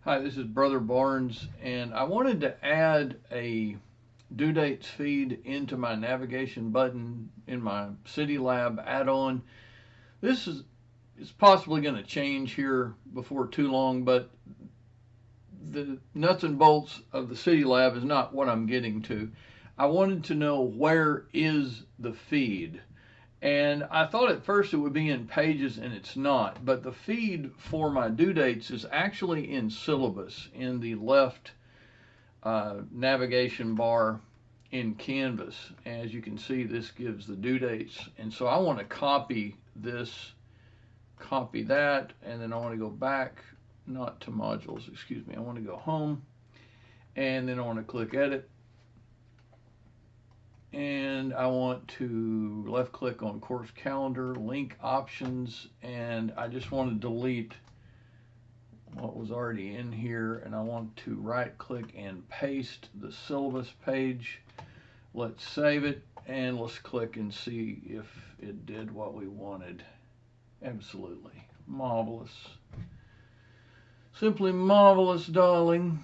Hi, this is Brother Barnes, and I wanted to add a due dates feed into my navigation button in my City Lab add-on. This is possibly going to change here before too long, but the nuts and bolts of the City Lab is not what I'm getting to. I wanted to know where is the feed. And I thought at first it would be in pages, and it's not. But the feed for my due dates is actually in syllabus in the left navigation bar in Canvas. As you can see, this gives the due dates. And so I want to copy this, copy that, and then I want to go back, not to modules, excuse me. I want to go home, and then I want to click edit. And I want to left click on course calendar, link options, and I just want to delete what was already in here, and I want to right click and paste the syllabus page. Let's save it, and let's click and see if it did what we wanted. Absolutely marvelous. Simply marvelous, darling.